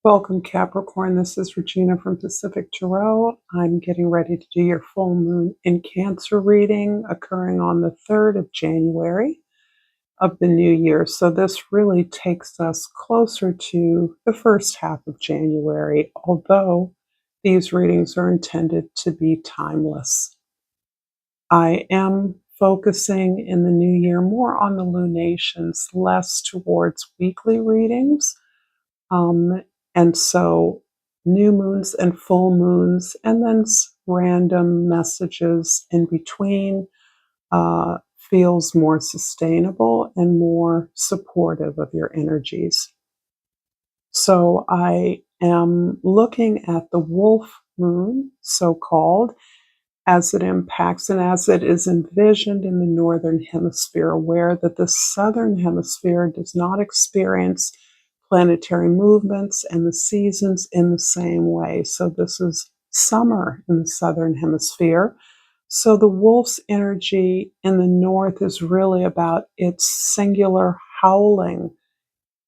Welcome, Capricorn. This is Regina from Pacific Tarot. I'm getting ready to do your full moon in Cancer reading occurring on the 3rd of January of the new year. So this really takes us closer to the first half of January, although these readings are intended to be timeless. I am focusing in the new year more on the lunations, less towards weekly readings. And so new moons and full moons, and then random messages in between feels more sustainable and more supportive of your energies. So I am looking at the wolf moon, so-called, as it impacts and as it is envisioned in the northern hemisphere, aware that the southern hemisphere does not experience planetary movements and the seasons in the same way. So this is summer in the southern hemisphere. So the wolf's energy in the north is really about its singular howling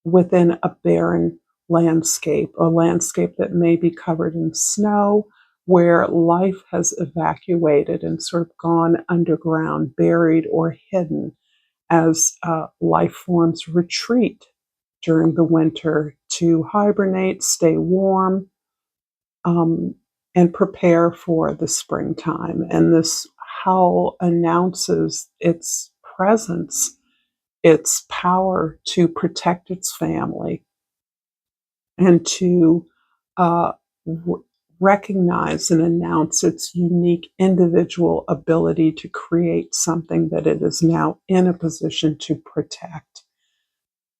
within a barren landscape, a landscape that may be covered in snow, where life has evacuated and sort of gone underground, buried or hidden as life forms retreat during the winter to hibernate, stay warm, and prepare for the springtime. And this howl announces its presence, its power to protect its family, and to uh, recognize and announce its unique individual ability to create something that it is now in a position to protect.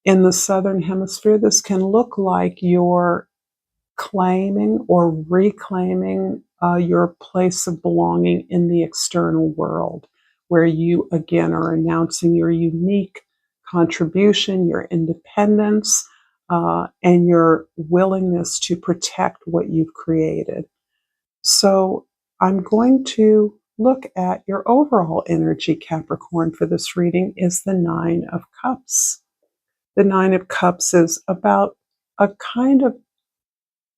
In the southern hemisphere, this can look like you're claiming or reclaiming your place of belonging in the external world, where you again are announcing your unique contribution, your independence, and your willingness to protect what you've created. So I'm going to look at your overall energy, Capricorn, for this reading is the Nine of Cups. The Nine of Cups is about a kind of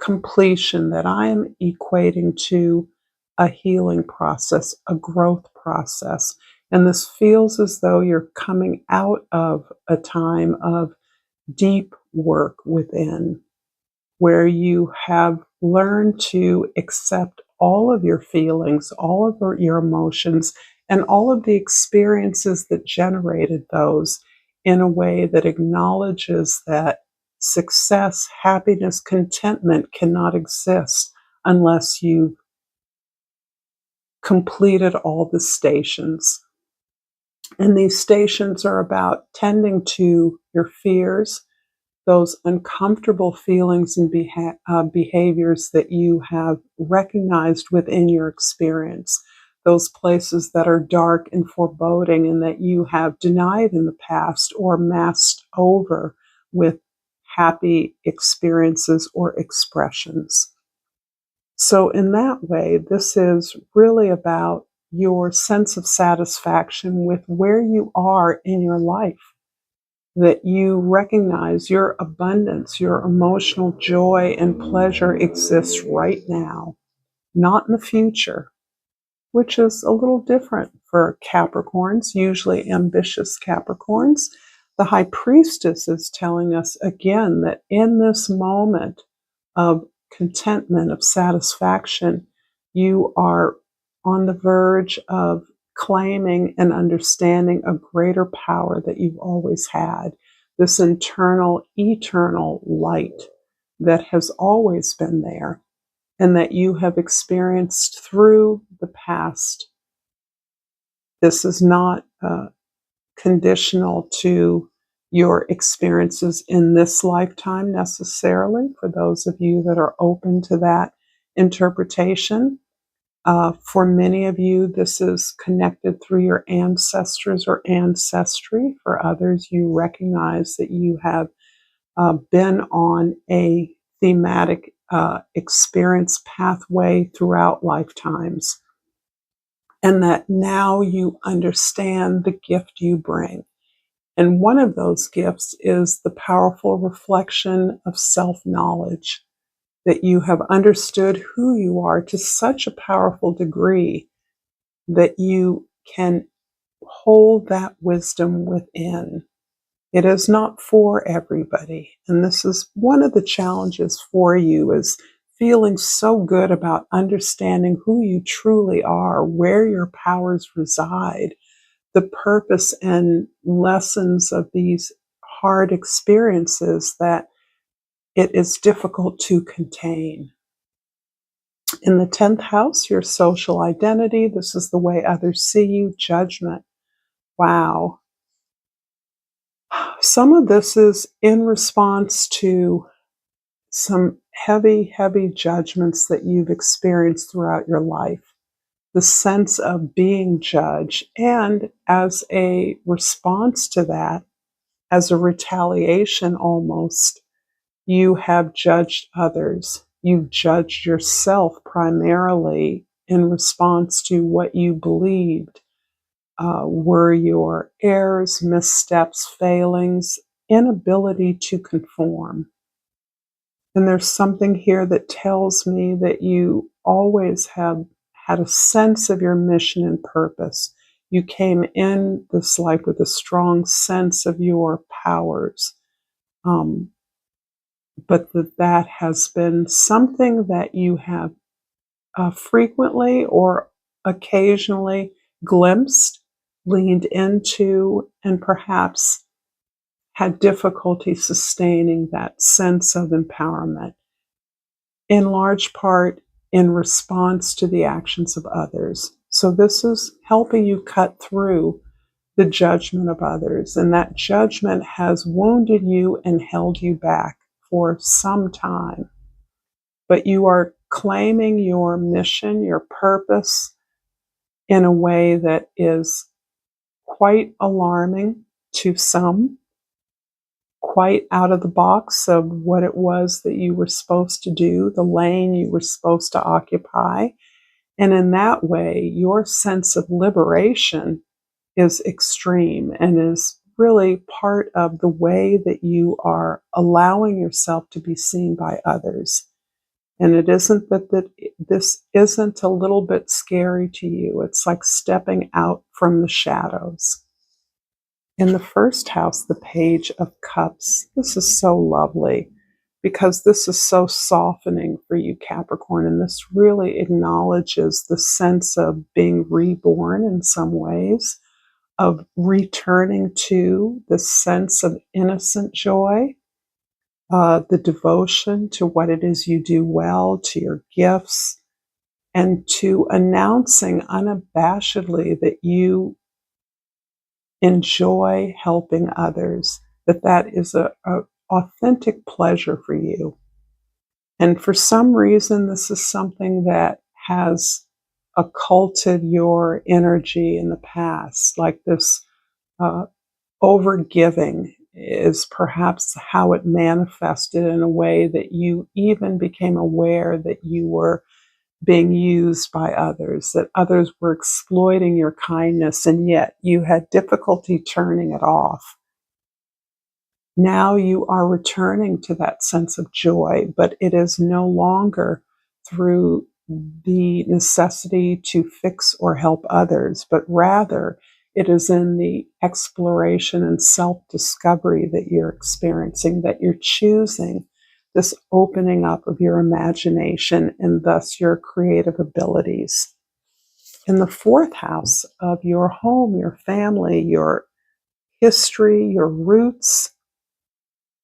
completion that I am equating to a healing process, a growth process. And this feels as though you're coming out of a time of deep work within, where you have learned to accept all of your feelings, all of your emotions, and all of the experiences that generated those in a way that acknowledges that success, happiness, contentment cannot exist unless you've completed all the stations. And these stations are about tending to your fears, those uncomfortable feelings and behaviors that you have recognized within your experience, those places that are dark and foreboding and that you have denied in the past or masked over with happy experiences or expressions. So in that way, this is really about your sense of satisfaction with where you are in your life, that you recognize your abundance, your emotional joy and pleasure exists right now, not in the future, which is a little different for Capricorns, usually ambitious Capricorns. The High Priestess is telling us again that in this moment of contentment, of satisfaction, you are on the verge of claiming and understanding a greater power that you've always had, this internal, eternal light that has always been there and that you have experienced through the past. This is not conditional to your experiences in this lifetime necessarily, for those of you that are open to that interpretation. For many of you, this is connected through your ancestors or ancestry. For others, you recognize that you have been on a thematic experience pathway throughout lifetimes, and that now you understand the gift you bring. And one of those gifts is the powerful reflection of self-knowledge, that you have understood who you are to such a powerful degree that you can hold that wisdom within. It is not for everybody. And this is one of the challenges for you, is feeling so good about understanding who you truly are, where your powers reside, the purpose and lessons of these hard experiences that it is difficult to contain. In the 10th house, your social identity. This is the way others see you. Judgment. Wow. Some of this is in response to some heavy, heavy judgments that you've experienced throughout your life. The sense of being judged. And as a response to that, as a retaliation almost, you have judged others. You've judged yourself primarily in response to what you believed were your errors, missteps, failings, inability to conform. And there's something here that tells me that you always have had a sense of your mission and purpose. You came in this life with a strong sense of your powers. But that has been something that you have frequently or occasionally glimpsed, leaned into, and perhaps had difficulty sustaining that sense of empowerment, in large part in response to the actions of others. So this is helping you cut through the judgment of others, and that judgment has wounded you and held you back for some time. But you are claiming your mission, your purpose, in a way that is quite alarming to some, quite out of the box of what it was that you were supposed to do, the lane you were supposed to occupy. And in that way, your sense of liberation is extreme and is really part of the way that you are allowing yourself to be seen by others. And it isn't that this isn't a little bit scary to you. It's like stepping out from the shadows. In the first house, the Page of Cups. This is so lovely because this is so softening for you, Capricorn. And this really acknowledges the sense of being reborn in some ways, of returning to the sense of innocent joy, the devotion to what it is you do well, to your gifts, and to announcing unabashedly that you enjoy helping others, that is a authentic pleasure for you. And for some reason, this is something that has occulted your energy in the past, like this overgiving is perhaps how it manifested, in a way that you even became aware that you were being used by others, that others were exploiting your kindness, and yet you had difficulty turning it off. Now you are returning to that sense of joy, but it is no longer through the necessity to fix or help others, but rather it is in the exploration and self-discovery that you're experiencing, that you're choosing this opening up of your imagination and thus your creative abilities. In the fourth house of your home, your family, your history, your roots,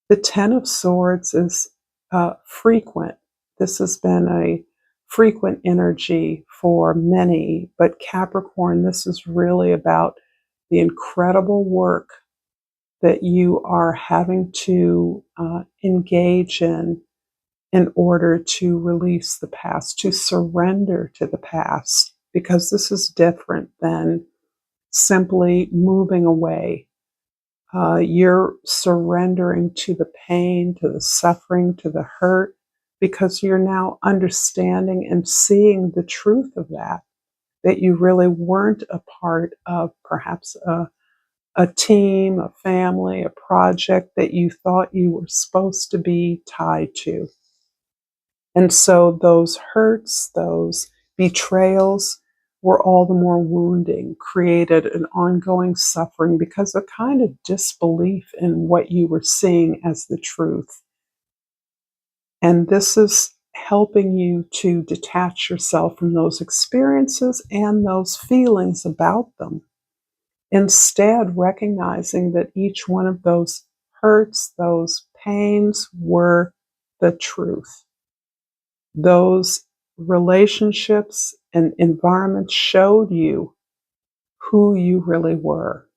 the Ten of Swords is frequent. This has been a frequent energy for many, but Capricorn, this is really about the incredible work that you are having to engage in order to release the past, to surrender to the past, because this is different than simply moving away. You're surrendering to the pain, to the suffering, to the hurt, because you're now understanding and seeing the truth of that you really weren't a part of perhaps a team, a family, a project that you thought you were supposed to be tied to. And so those hurts, those betrayals were all the more wounding, created an ongoing suffering because of kind of disbelief in what you were seeing as the truth. And this is helping you to detach yourself from those experiences and those feelings about them. Instead, recognizing that each one of those hurts, those pains were the truth. Those relationships and environments showed you who you really were,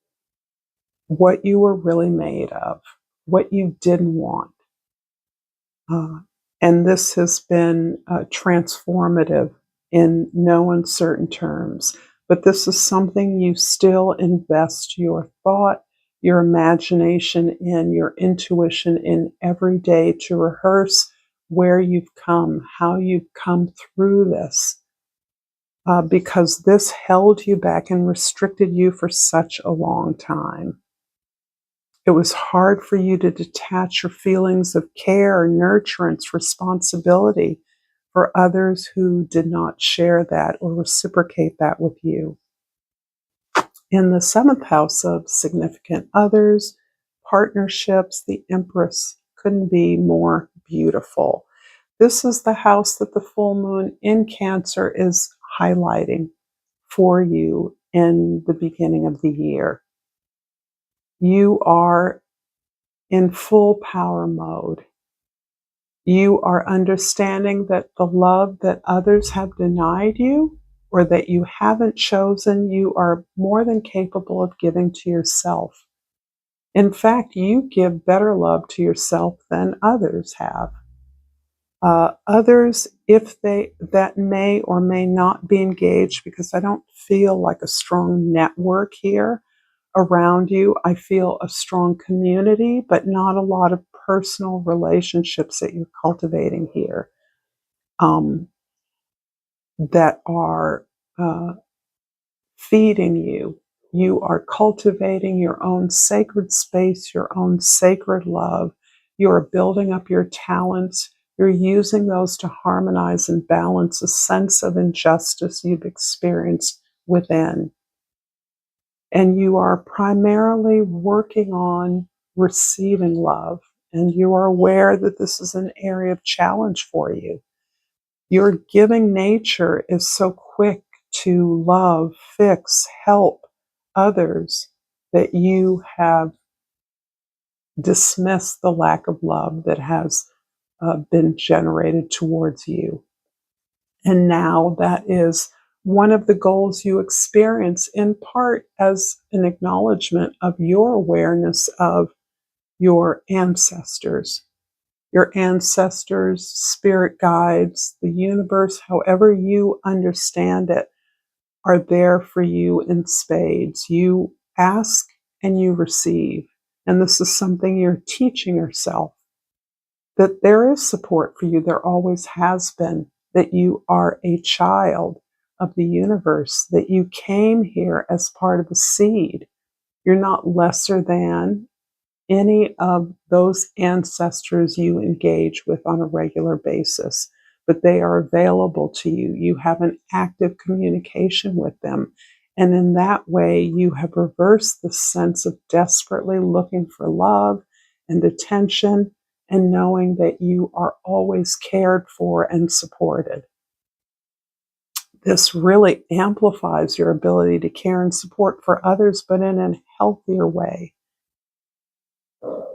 what you were really made of, what you didn't want. Uh, and this has been transformative in no uncertain terms. But this is something you still invest your thought, your imagination in, your intuition in every day to rehearse where you've come, how you've come through this. Because this held you back and restricted you for such a long time. It was hard for you to detach your feelings of care, nurturance, responsibility for others who did not share that or reciprocate that with you. In the seventh house of significant others, partnerships, the Empress couldn't be more beautiful. This is the house that the full moon in Cancer is highlighting for you in the beginning of the year. You are in full power mode. You are understanding that the love that others have denied you or that you haven't chosen, you are more than capable of giving to yourself. In fact, you give better love to yourself than others have. Others, if that may or may not be engaged, because I don't feel like a strong network here around you. I feel a strong community, but not a lot of personal relationships that you're cultivating here that are feeding you. You are cultivating your own sacred space, your own sacred love. You are building up your talents. You're using those to harmonize and balance a sense of injustice you've experienced within. And you are primarily working on receiving love. And you are aware that this is an area of challenge for you. Your giving nature is so quick to love, fix, help others that you have dismissed the lack of love that has been generated towards you. And now that is one of the goals you experience in part as an acknowledgement of your awareness of your ancestors. Your ancestors, spirit guides, the universe, however you understand it, are there for you in spades. You ask and you receive. And this is something you're teaching yourself, that there is support for you. There always has been, that you are a child of the universe, that you came here as part of a seed. You're not lesser than any of those ancestors you engage with on a regular basis, but they are available to you. You have an active communication with them. And in that way, you have reversed the sense of desperately looking for love and attention and knowing that you are always cared for and supported. This really amplifies your ability to care and support for others, but in a healthier way,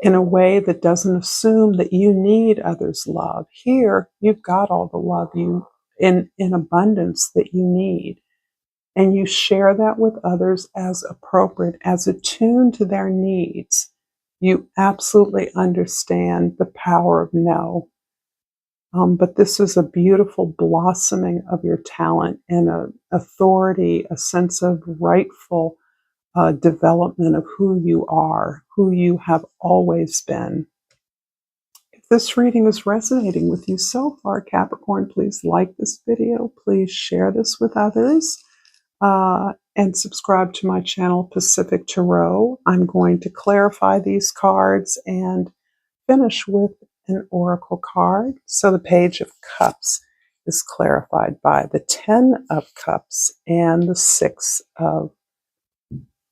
in a way that doesn't assume that you need others' love. Here, you've got all the love you in abundance that you need. And you share that with others as appropriate, as attuned to their needs. You absolutely understand the power of no. But this is a beautiful blossoming of your talent and a authority, a sense of rightful development of who you have always been. If this reading is resonating with you so far, Capricorn, please like this video. Please share this with others. and subscribe to my channel, Pacific Tarot. I'm going to clarify these cards and finish with an oracle card. So the Page of Cups is clarified by the Ten of Cups and the Six of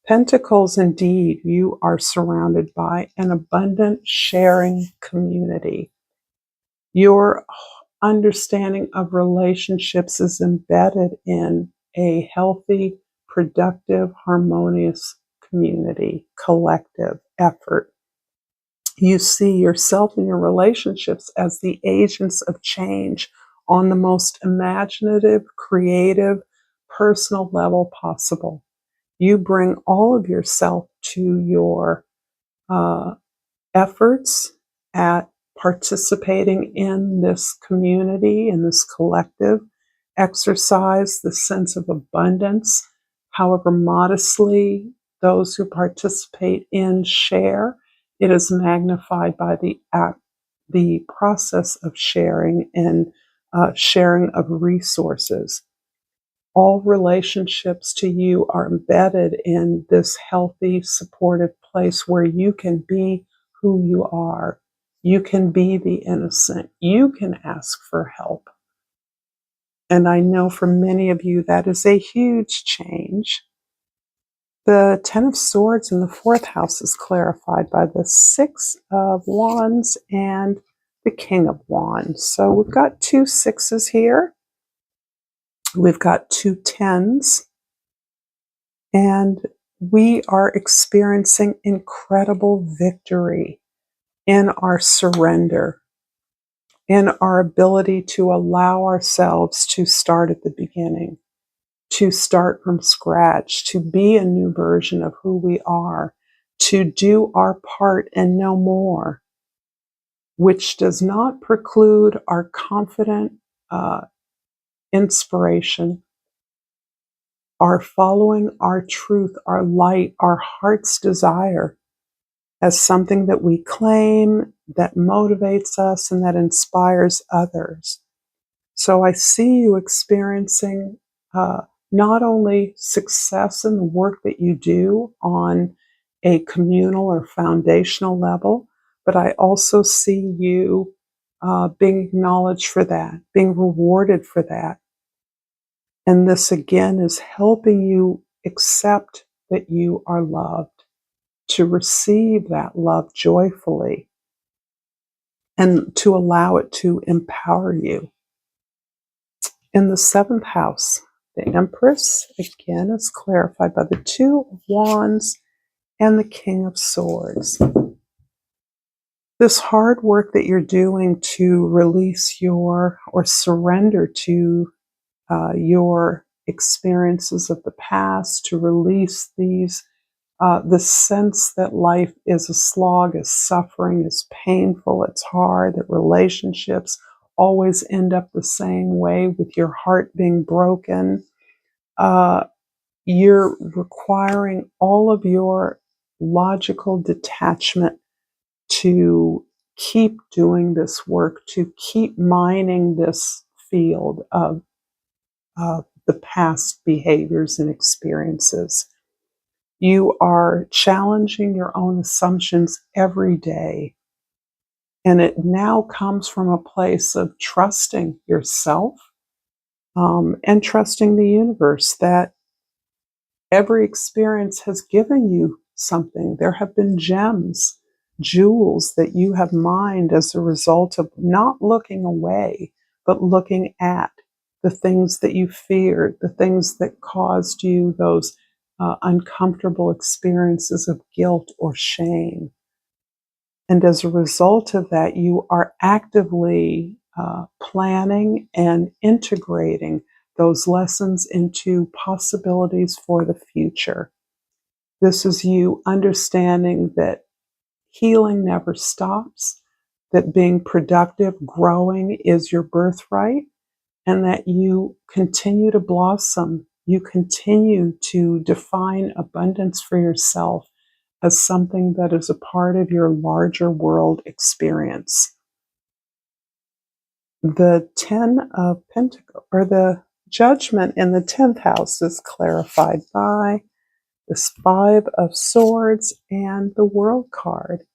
Pentacles. Indeed, you are surrounded by an abundant sharing community. Your understanding of relationships is embedded in a healthy, productive, harmonious community, collective effort. You see yourself and your relationships as the agents of change on the most imaginative, creative, personal level possible. You bring all of yourself to your efforts at participating in this community, in this collective exercise, the sense of abundance. However modestly those who participate in share, it is magnified by the process of sharing and sharing of resources. All relationships to you are embedded in this healthy, supportive place where you can be who you are. You can be the innocent. You can ask for help. And I know for many of you that is a huge change. The Ten of Swords in the fourth house is clarified by the Six of Wands and the King of Wands. So we've got two sixes here. We've got two tens. And we are experiencing incredible victory in our surrender, in our ability to allow ourselves to start at the beginning, to start from scratch, to be a new version of who we are, to do our part and no more, which does not preclude our confident inspiration, our following our truth, our light, our heart's desire as something that we claim, that motivates us, and that inspires others. So I see you experiencing not only success in the work that you do on a communal or foundational level, but I also see you being acknowledged for that, being rewarded for that. And this again is helping you accept that you are loved, to receive that love joyfully, and to allow it to empower you. In the seventh house, the Empress, again, is clarified by the Two of Wands and the King of Swords. This hard work that you're doing to release your, or surrender to your experiences of the past, to release these, the sense that life is a slog, is suffering, is painful, it's hard, that relationships always end up the same way with your heart being broken. You're requiring all of your logical detachment to keep doing this work, to keep mining this field of the past behaviors and experiences. You are challenging your own assumptions every day. And it now comes from a place of trusting yourself and trusting the universe that every experience has given you something. There have been gems, jewels that you have mined as a result of not looking away, but looking at the things that you feared, the things that caused you those uncomfortable experiences of guilt or shame. And as a result of that, you are actively planning and integrating those lessons into possibilities for the future. This is you understanding that healing never stops, that being productive, growing is your birthright, and that you continue to blossom. You continue to define abundance for yourself as something that is a part of your larger world experience. The Ten of Pentacles, or the Judgment in the 10th house is clarified by this Five of Swords and the World card.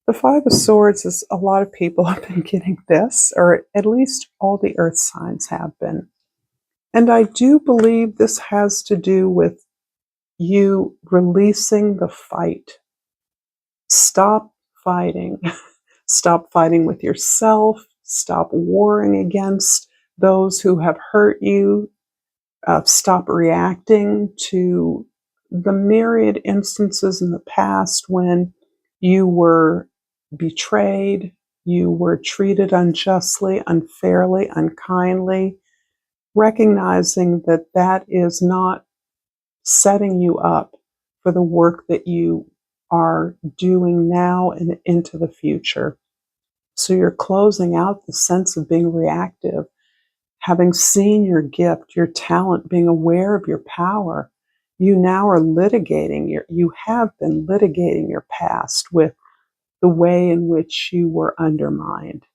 The Five of Swords is a lot of people have been getting this, or at least all the earth signs have been. And I do believe this has to do with you releasing the fight. Stop fighting. Stop fighting with yourself. Stop warring against those who have hurt you. Stop reacting to the myriad instances in the past when you were betrayed, you were treated unjustly, unfairly, unkindly, recognizing that that is not setting you up for the work that you are doing now and into the future. So you're closing out the sense of being reactive, having seen your gift, your talent, being aware of your power. You now are you have been litigating your past with the way in which you were undermined.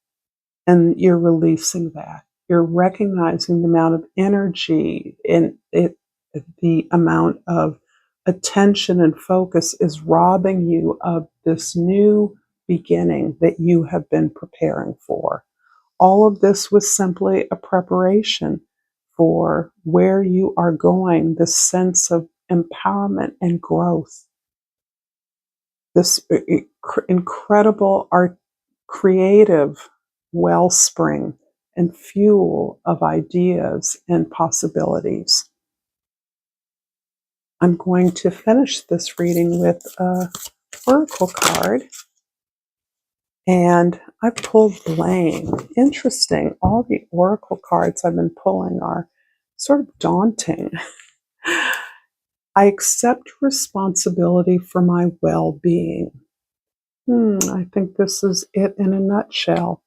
And you're releasing that. You're recognizing the amount of energy and the amount of attention and focus is robbing you of this new beginning that you have been preparing for. All of this was simply a preparation for where you are going, this sense of empowerment and growth, this incredible creative wellspring and fuel of ideas and possibilities. I'm going to finish this reading with an oracle card. And I pulled blame. Interesting. All the oracle cards I've been pulling are sort of daunting. I accept responsibility for my well-being. I think this is it in a nutshell.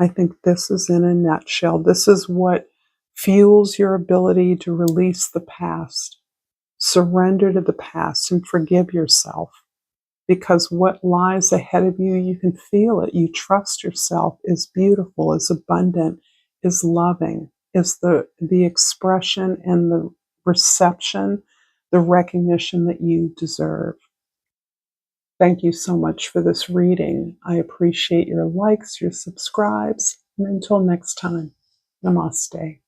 I think this is in a nutshell. This is what fuels your ability to release the past, surrender to the past, and forgive yourself. Because what lies ahead of you, you can feel it. You trust yourself is beautiful, is abundant, is loving, is the expression and the reception, the recognition that you deserve. Thank you so much for this reading. I appreciate your likes, your subscribes, and until next time, namaste.